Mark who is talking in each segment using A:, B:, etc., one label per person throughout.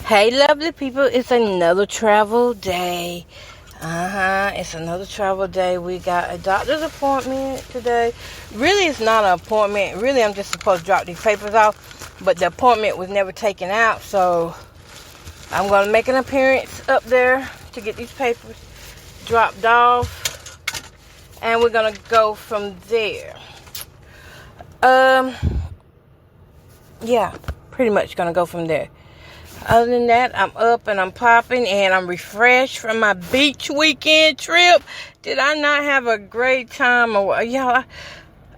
A: Hey, lovely people, it's another travel day. It's another travel day. We got a doctor's appointment today. Really, it's not an appointment. Really, I'm just supposed to drop these papers off, but the appointment was never taken out, so I'm going to make an appearance up there to get these papers dropped off, and we're going to go from there. Yeah, pretty much going to go from there. Other than that, I'm up and I'm popping and I'm refreshed from my beach weekend trip. Did I not have a great time? Y'all,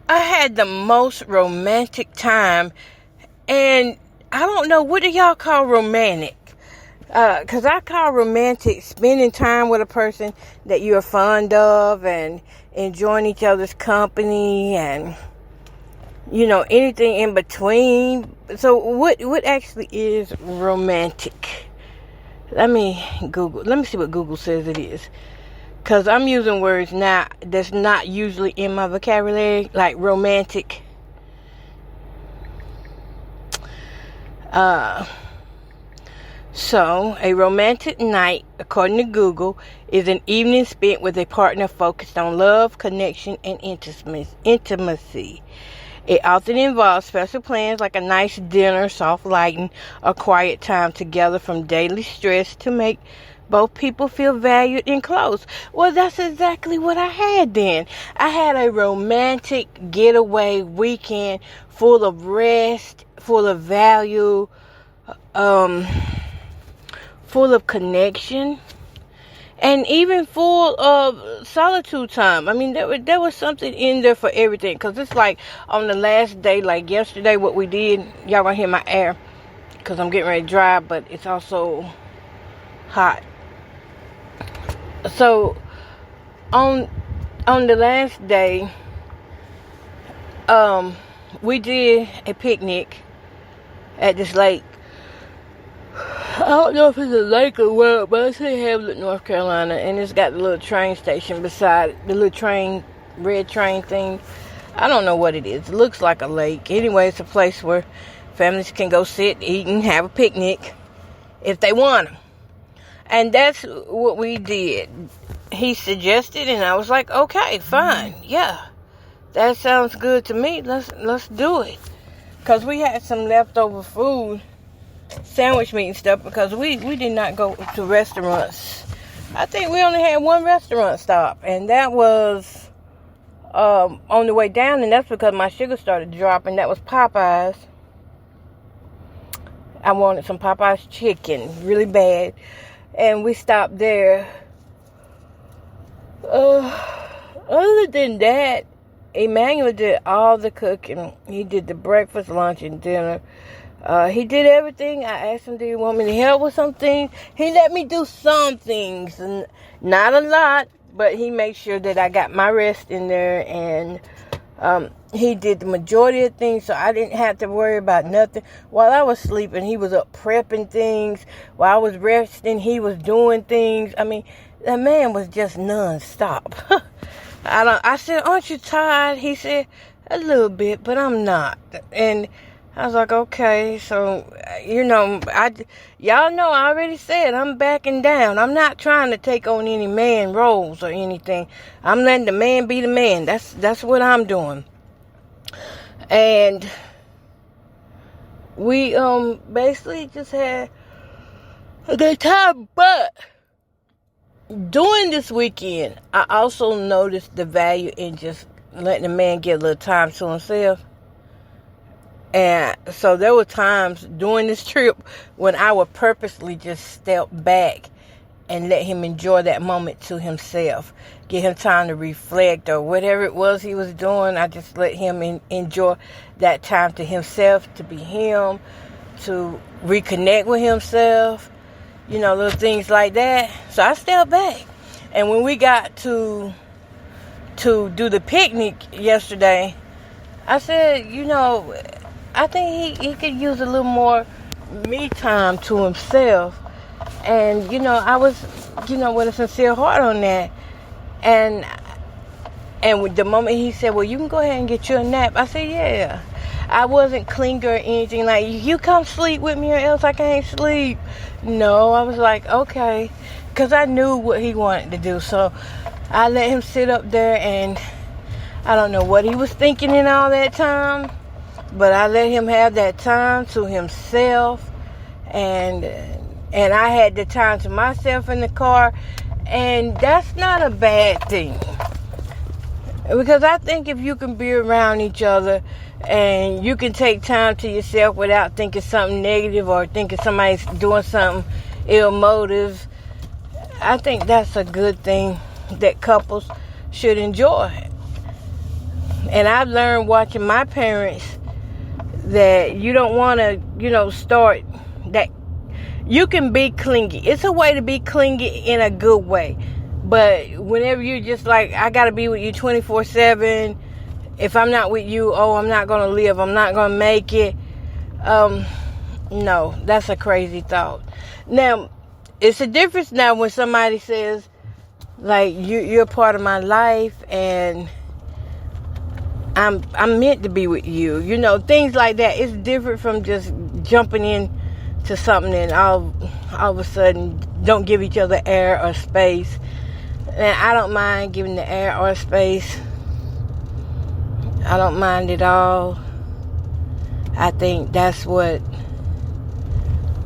A: I had the most romantic time. And I don't know, what do y'all call romantic? Because I call romantic spending time with a person that you're fond of and enjoying each other's company and, you know, anything in between. So what actually is romantic? Let me Google. Let me see what Google says it is. Because I'm using words now that's not usually in my vocabulary, like romantic. So, a romantic night, according to Google, is an evening spent with a partner focused on love, connection, and intimacy. It often involves special plans like a nice dinner, soft lighting, or quiet time together from daily stress to make both people feel valued and close. Well, that's exactly what I had then. I had a romantic getaway weekend full of rest, full of value, full of connection, and even full of solitude time. I mean, there was something in there for everything. Because it's like on the last day, like yesterday, what we did, y'all gonna hear my air because I'm getting ready to drive, but it's also hot. So on the last day, we did a picnic at this lake. I don't know if it's a lake or what, but it's in Hamlet, North Carolina, and it's got the little train station beside it, the little train, red train thing. I don't know what it is. It looks like a lake. Anyway, it's a place where families can go sit, eat, and have a picnic if they want to. And that's what we did. He suggested, and I was like, okay, fine, yeah, that sounds good to me. Let's do it. Because we had some leftover food, sandwich meat and stuff, because we did not go to restaurants. I think we only had one restaurant stop, and that was on the way down, and that's because my sugar started dropping. That was Popeyes. I wanted some Popeyes chicken really bad, and we stopped there. Other than that, Emmanuel did all the cooking. He did the breakfast, lunch, and dinner. He did everything. I asked him, do you want me to help with some things? He let me do some things. Not a lot, but he made sure that I got my rest in there. And he did the majority of things, so I didn't have to worry about nothing. While I was sleeping, he was up prepping things. While I was resting, he was doing things. I mean, the man was just non-stop. I said, aren't you tired? He said, a little bit, but I'm not. And I was like, okay, so, you know, y'all know I already said I'm backing down. I'm not trying to take on any man roles or anything. I'm letting the man be the man. That's what I'm doing. And we basically just had a good time. But during this weekend, I also noticed the value in just letting a man get a little time to himself. And so there were times during this trip when I would purposely just step back and let him enjoy that moment to himself. Give him time to reflect or whatever it was he was doing. I just let him enjoy that time to himself, to be him, to reconnect with himself. You know, little things like that. So I stepped back. And when we got to do the picnic yesterday, I said, you know, I think he could use a little more me time to himself. And, you know, I was, you know, with a sincere heart on that. And with the moment he said, well, you can go ahead and get you a nap. I said, yeah. I wasn't clingy or anything like, you come sleep with me or else I can't sleep. No, I was like, okay. Because I knew what he wanted to do. So I let him sit up there, and I don't know what he was thinking in all that time, but I let him have that time to himself, and I had the time to myself in the car, and that's not a bad thing. Because I think if you can be around each other and you can take time to yourself without thinking something negative or thinking somebody's doing something ill motive, I think that's a good thing that couples should enjoy. And I've learned watching my parents that you don't want to, start that. You can be clingy. It's a way to be clingy in a good way. But whenever you're just like, I got to be with you 24/7. If I'm not with you, I'm not going to live. I'm not going to make it. No, that's a crazy thought. Now, it's a difference now when somebody says, like, you're part of my life and I'm meant to be with you. Things like that. It's different from just jumping in to something and all of a sudden don't give each other air or space. And I don't mind giving the air or space. I don't mind at all. I think that's what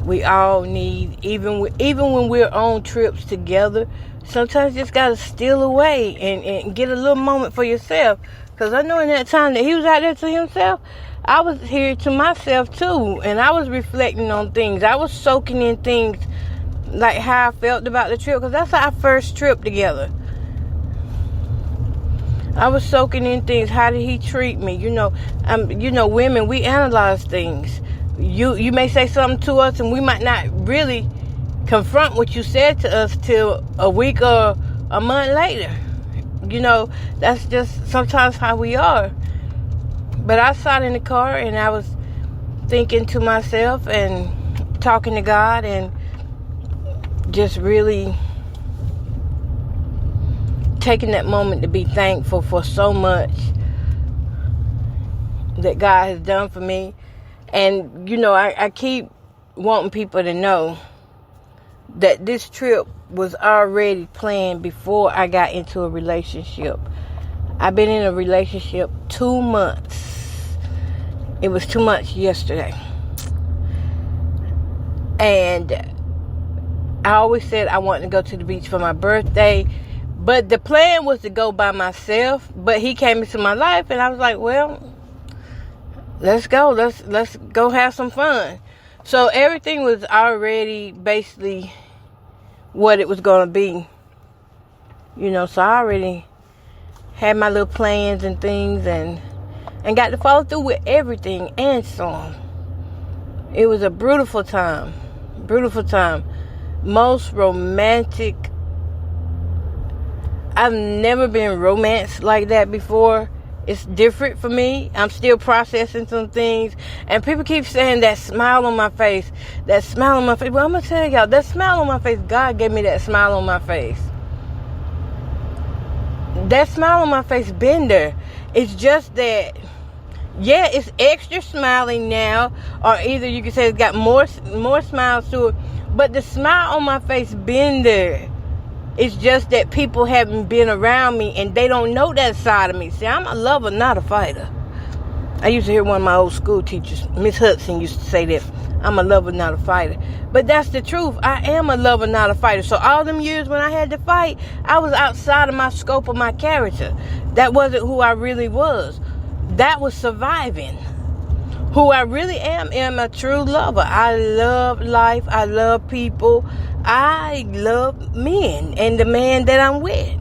A: we all need. Even when we're on trips together, sometimes you just gotta steal away and get a little moment for yourself. Because I know in that time that he was out there to himself, I was here to myself too. And I was reflecting on things. I was soaking in things like how I felt about the trip. Because that's our first trip together. I was soaking in things. How did he treat me? Women, we analyze things. You may say something to us and we might not really confront what you said to us till a week or a month later. That's just sometimes how we are. But I sat in the car and I was thinking to myself and talking to God and just really taking that moment to be thankful for so much that God has done for me. And, I keep wanting people to know that this trip was already planned before I got into a relationship. I've been in a relationship 2 months. It was 2 months yesterday. And I always said I wanted to go to the beach for my birthday. But the plan was to go by myself. But he came into my life and I was like, well, let's go. Let's go have some fun. So everything was already basically what it was going to be. So I already had my little plans and things and got to follow through with everything and some. It was a beautiful time. Beautiful time. Most romantic. I've never been romanced like that before. It's different for me. I'm still processing some things. And people keep saying that smile on my face. That smile on my face. Well, I'm going to tell y'all, that smile on my face, God gave me that smile on my face. That smile on my face been there. It's just that, yeah, it's extra smiling now. Or either you can say it's got more smiles to it. But the smile on my face been there. It's just that people haven't been around me and they don't know that side of me. See, I'm a lover, not a fighter. I used to hear one of my old school teachers, Miss Hudson, used to say that. I'm a lover, not a fighter. But that's the truth. I am a lover, not a fighter. So all them years when I had to fight, I was outside of my scope of my character. That wasn't who I really was. That was surviving. Who I really am a true lover. I love life. I love people. I love men and the man that I'm with.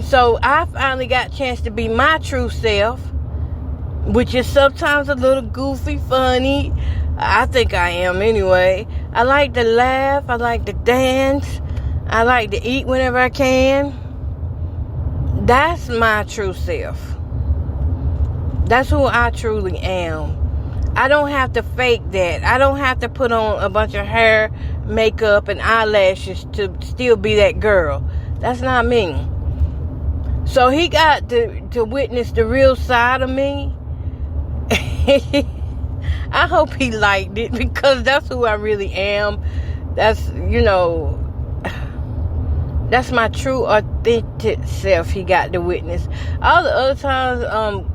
A: So I finally got a chance to be my true self, which is sometimes a little goofy, funny. I think I am anyway. I like to laugh. I like to dance. I like to eat whenever I can. That's my true self. That's who I truly am. I don't have to fake that. I don't have to put on a bunch of hair, makeup, and eyelashes to still be that girl. That's not me. So he got to witness the real side of me. I hope he liked it, because that's who I really am. That's, that's my true, authentic self he got to witness. All the other times,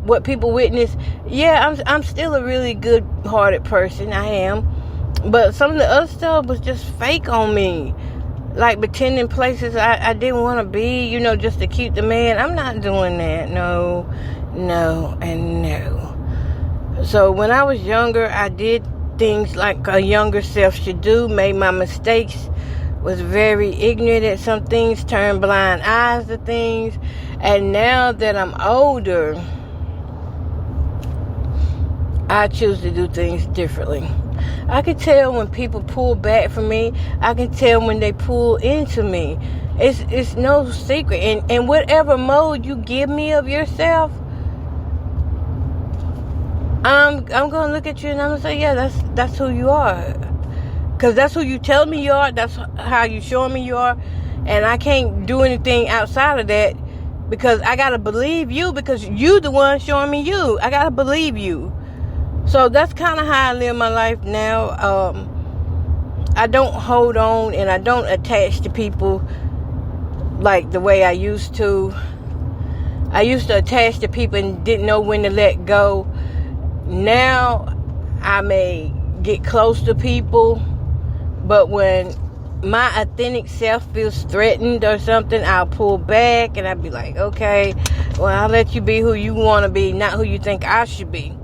A: what people witness, yeah, I'm still a really good-hearted person. I am. But some of the other stuff was just fake on me. Like pretending places I didn't want to be, just to keep the man. I'm not doing that. No, and no. So when I was younger, I did things like a younger self should do, made my mistakes, was very ignorant at some things, turned blind eyes to things. And now that I'm older, I choose to do things differently. I can tell when people pull back from me. I can tell when they pull into me. It's no secret. And whatever mode you give me of yourself, I'm gonna look at you and I'm gonna say, yeah, that's who you are. Because that's who you tell me you are. That's how you showing me you are. And I can't do anything outside of that, because I gotta believe you, because you the one showing me you. I gotta believe you. So that's kind of how I live my life now. I don't hold on and I don't attach to people like the way I used to. I used to attach to people and didn't know when to let go. Now I may get close to people, but when my authentic self feels threatened or something, I'll pull back and I'll be like, okay, well, I'll let you be who you want to be, not who you think I should be.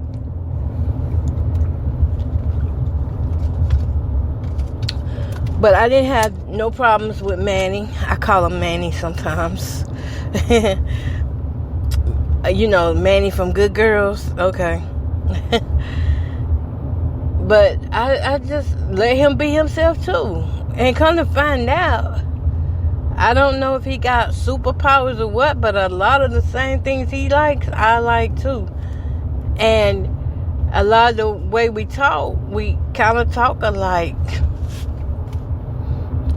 A: But I didn't have no problems with Manny. I call him Manny sometimes. Manny from Good Girls. Okay. But I just let him be himself too. And come to find out, I don't know if he got superpowers or what, but a lot of the same things he likes, I like too. And a lot of the way we talk, we kind of talk alike.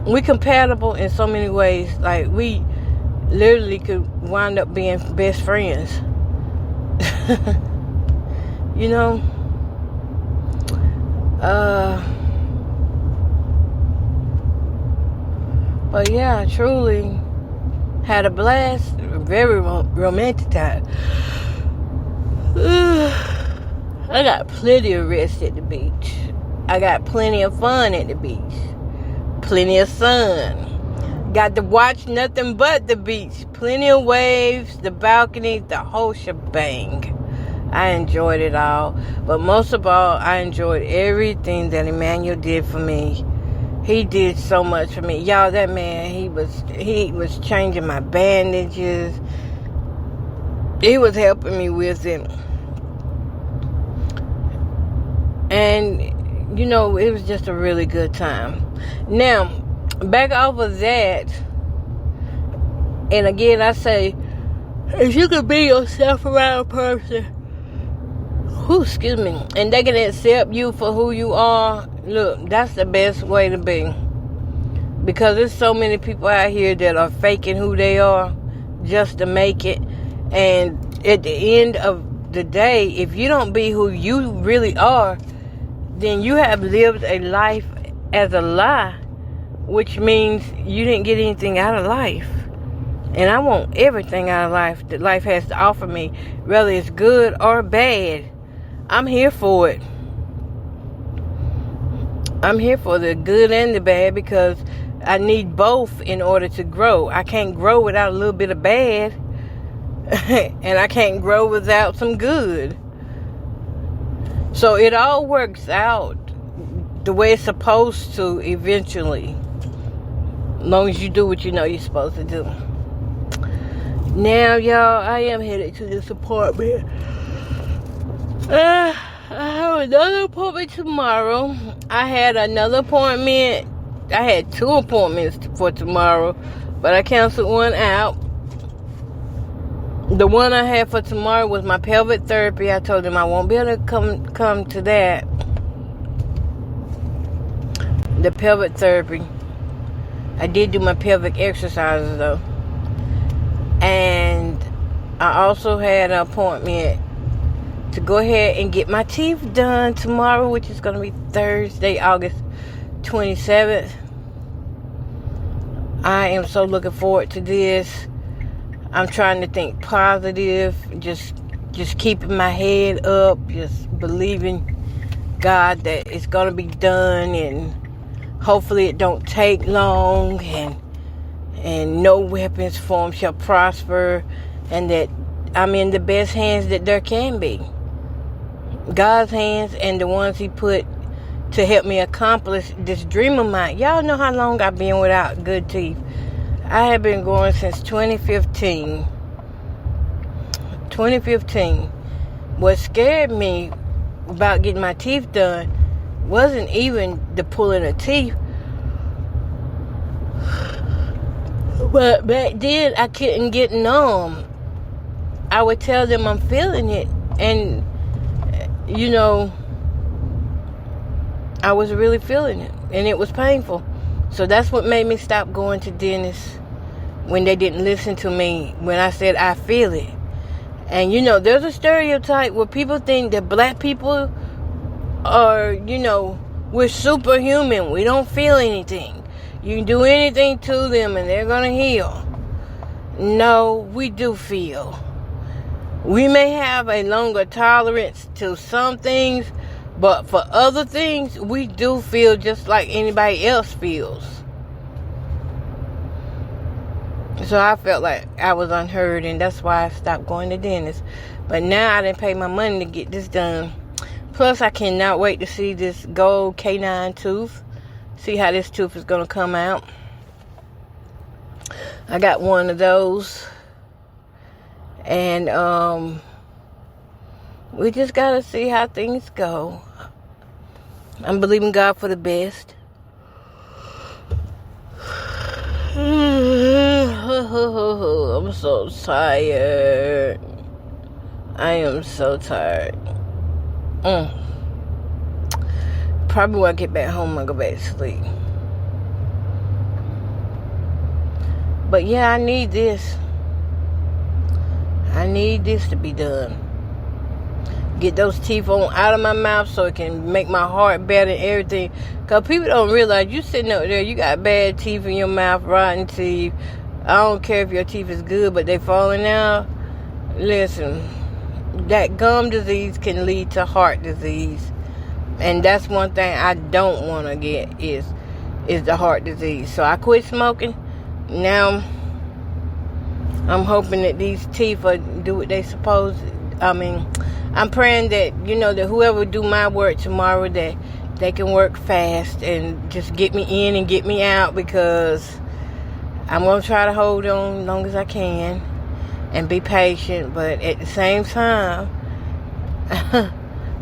A: We compatible in so many ways. Like, we literally could wind up being best friends. But yeah, I truly had a blast. Very romantic time. I got plenty of rest at the beach. I got plenty of fun at the beach. Plenty of sun. Got to watch nothing but the beach. Plenty of waves, the balcony, the whole shebang. I enjoyed it all. But most of all, I enjoyed everything that Emmanuel did for me. He did so much for me. Y'all, that man, he was changing my bandages. He was helping me with it. And, it was just a really good time. Now, back off of that, and again, I say, if you could be yourself around a person, and they can accept you for who you are, look, that's the best way to be. Because there's so many people out here that are faking who they are just to make it. And at the end of the day, if you don't be who you really are, then you have lived a life as a lie, which means you didn't get anything out of life. And I want everything out of life that life has to offer me, whether it's good or bad. I'm here for it. I'm here for the good and the bad, because I need both in order to grow. I can't grow without a little bit of bad. And I can't grow without some good. So it all works out the way it's supposed to eventually. As long as you do what you know you're supposed to do. Now, y'all, I am headed to this apartment. I have another appointment tomorrow. I had another appointment. I had 2 appointments for tomorrow, but I canceled one out. The one I had for tomorrow was my pelvic therapy. I told them I won't be able to come to that. The pelvic therapy. I did do my pelvic exercises though. And I also had an appointment to go ahead and get my teeth done tomorrow, which is going to be Thursday, August 27th. I am so looking forward to this. I'm trying to think positive, just keeping my head up, just believing God that it's going to be done, and hopefully it don't take long, and no weapons formed shall prosper, and that I'm in the best hands that there can be. God's hands, and the ones He put to help me accomplish this dream of mine. Y'all know how long I've been without good teeth. I have been going since 2015. 2015. What scared me about getting my teeth done wasn't even the pulling of teeth. But back then, I couldn't get numb. I would tell them I'm feeling it. And, I was really feeling it. And it was painful. So that's what made me stop going to dentists when they didn't listen to me when I said I feel it. And, there's a stereotype where people think that black people are, we're superhuman. We don't feel anything. You can do anything to them and they're going to heal. No, we do feel. We may have a longer tolerance to some things, but for other things, we do feel just like anybody else feels. So I felt like I was unheard, and that's why I stopped going to dentists. But now I didn't pay my money to get this done. Plus, I cannot wait to see this gold canine tooth. See how this tooth is going to come out. I got one of those. And we just got to see how things go. I'm believing God for the best. I'm so tired. I am so tired. Probably when I get back home, I'll go back to sleep. But yeah, I need this. I need this to be done. Get those teeth on out of my mouth so it can make my heart better and everything. Because people don't realize you sitting up there, you got bad teeth in your mouth, rotten teeth. I don't care if your teeth is good, but they falling out. Listen, that gum disease can lead to heart disease. And that's one thing I don't want to get is the heart disease. So I quit smoking. Now, I'm hoping that these teeth will do what they supposed. I'm praying that, that whoever do my work tomorrow, that they can work fast and just get me in and get me out, because I'm going to try to hold on as long as I can and be patient. But at the same time,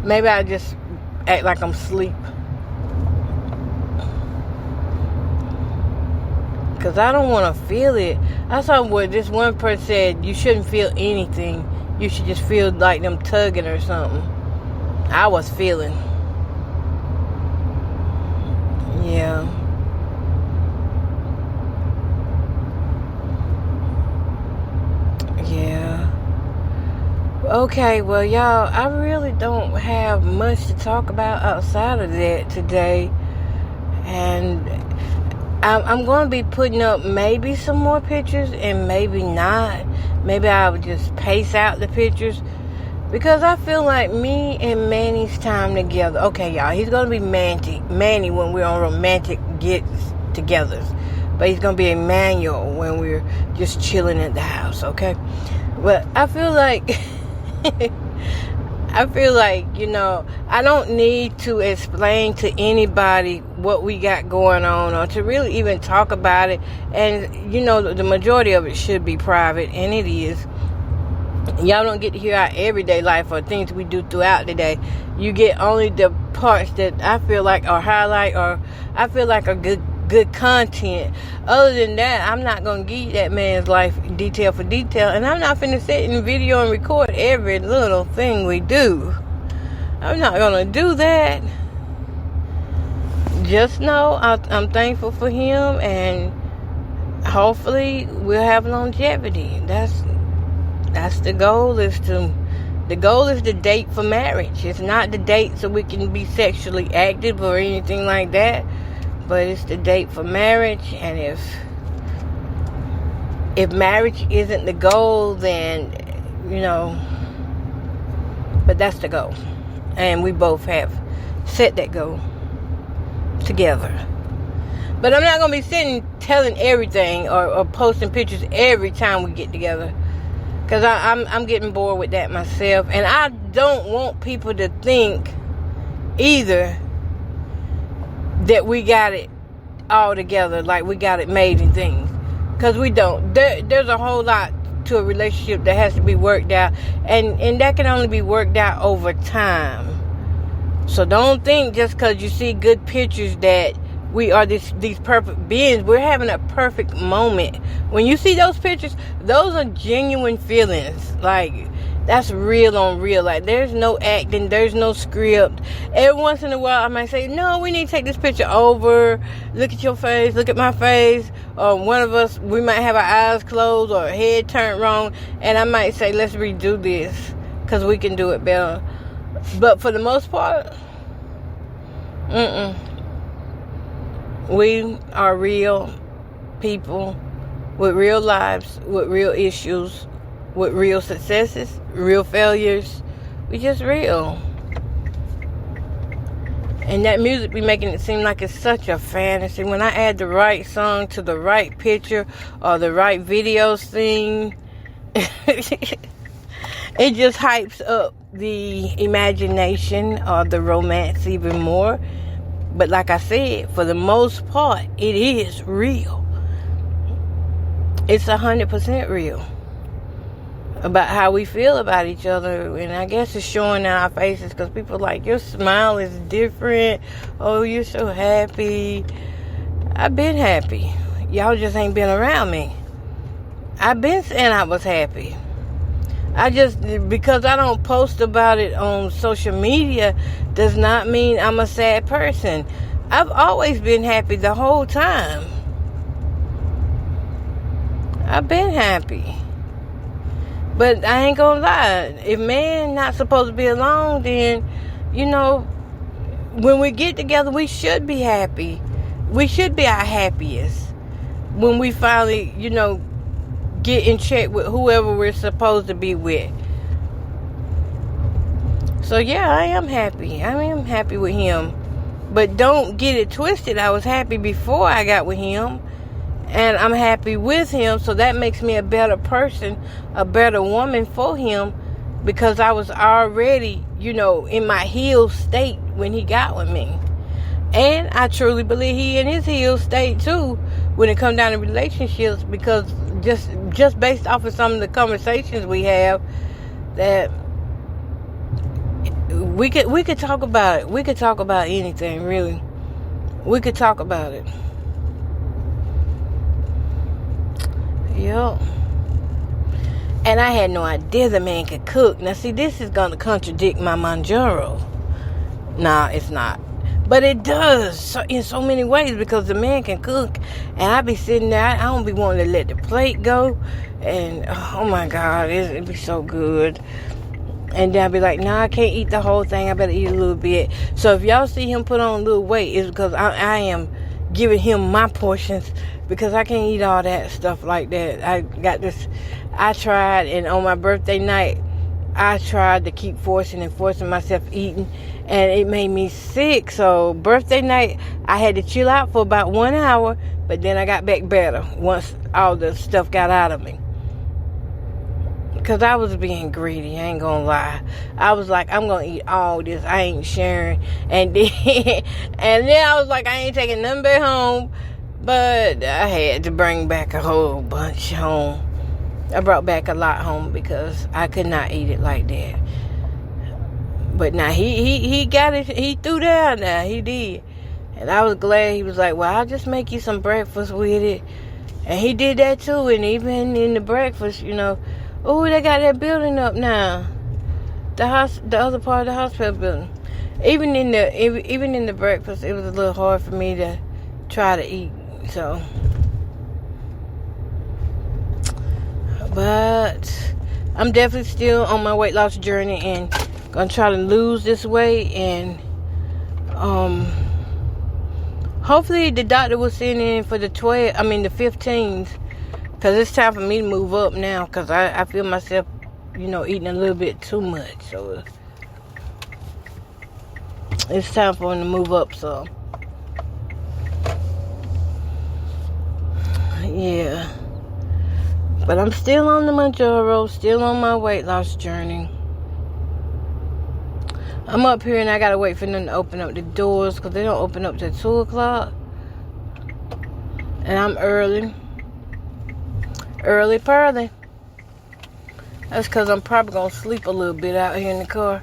A: maybe I just act like I'm asleep. Because I don't want to feel it. I saw where this one person said you shouldn't feel anything. You should just feel like them tugging or something. I was feeling. Yeah. Yeah. Okay, well, y'all, I really don't have much to talk about outside of that today. And I'm going to be putting up maybe some more pictures and maybe not. Maybe I would just pace out the pictures, because I feel like me and Manny's time together. Okay, y'all, he's going to be Manny when we're on romantic get-togethers. But he's going to be Emmanuel when we're just chilling at the house, okay? But I feel like... I don't need to explain to anybody what we got going on, or to really even talk about it. And, the majority of it should be private, and it is. Y'all don't get to hear our everyday life or things we do throughout the day. You get only the parts that I feel like are highlight, or I feel like are good content. Other than that, I'm not going to give you that man's life detail for detail. And I'm not finna sit in video and record every little thing we do. I'm not going to do that. Just know I'm thankful for him, and hopefully we'll have longevity. That's the goal, is to The goal is the date for marriage. It's not the date so we can be sexually active or anything like that, but it's the date for marriage. And if marriage isn't the goal, then, but that's the goal. And we both have set that goal together. But I'm not going to be sitting telling everything or posting pictures every time we get together. Because I'm getting bored with that myself. And I don't want people to think either that we got it all together, like we got it made and things. Because we don't. There's a whole lot to a relationship that has to be worked out. And that can only be worked out over time. So don't think just because you see good pictures that we are these perfect beings. We're having a perfect moment. When you see those pictures, those are genuine feelings. Like, that's real on real. Like, there's no acting. There's no script. Every once in a while, I might say, no, we need to take this picture over. Look at your face. Look at my face. Or one of us, we might have our eyes closed or head turned wrong. And I might say, let's redo this because we can do it better. But for the most part, we are real people with real lives, with real issues, with real successes, real failures. We just real. And that music be making it seem like it's such a fantasy. When I add the right song to the right picture or the right video scene, it just hypes up the imagination or the romance even more. But like I said, for the most part, it is real. It's 100% real about how we feel about each other. And I guess it's showing in our faces because people are like, your smile is different. Oh, you're so happy. I've been happy. Y'all just ain't been around me. I've been saying I was happy. Because I don't post about it on social media does not mean I'm a sad person. I've always been happy the whole time. I've been happy. But I ain't gonna lie. If man not supposed to be alone, then, when we get together, we should be happy. We should be our happiest. When we finally, get in check with whoever we're supposed to be with. So yeah, I am happy. I am happy with him. But don't get it twisted. I was happy before I got with him. And I'm happy with him. So that makes me a better person, a better woman for him. Because I was already, in my healed state when he got with me. And I truly believe he in his healed state too when it comes down to relationships. Because just based off of some of the conversations we have, that we could talk about it. We could talk about anything, really. We could talk about it. Yep. And I had no idea the man could cook. Now, see, this is going to contradict my Manjaro. Nah, it's not. But it does in so many ways because the man can cook. And I be sitting there, I don't be wanting to let the plate go. And, oh my God, it'd be so good. And then I'd be like, nah, I can't eat the whole thing. I better eat a little bit. So if y'all see him put on a little weight, it's because I am giving him my portions because I can't eat all that stuff like that. I tried, and on my birthday night, I tried to keep forcing myself eating, and it made me sick. So birthday night, I had to chill out for about 1 hour, but then I got back better once all the stuff got out of me. Because I was being greedy, I ain't gonna lie. I was like, I'm gonna eat all this, I ain't sharing. And then I was like, I ain't taking nothing back home. But I had to bring back a whole bunch home. I brought back a lot home because I could not eat it like that. But now he got it, he threw down now, he did. And I was glad. He was like, well, I'll just make you some breakfast with it. And he did that too. And even in the breakfast, oh, they got that building up now. The other part of the hospital building. Even in the breakfast, it was a little hard for me to try to eat. So, but I'm definitely still on my weight loss journey and gonna try to lose this weight. And hopefully the doctor will send in for the 15s, because it's time for me to move up now, because I feel myself, eating a little bit too much. So it's time for him to move up. So yeah, but I'm still on the Mounjaro, still on my weight loss journey. I'm up here and I gotta wait for them to open up the doors, because they don't open up till 2 o'clock. And I'm early pearly. That's because I'm probably gonna sleep a little bit out here in the car.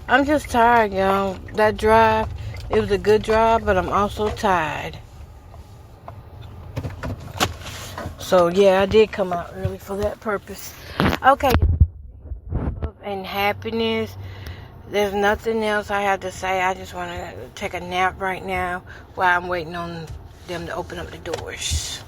A: I'm just tired, y'all. That drive, it was a good drive, but I'm also tired. So yeah, I did come out early for that purpose. Okay, love and happiness. There's nothing else I have to say. I just want to take a nap right now while I'm waiting on them to open up the doors.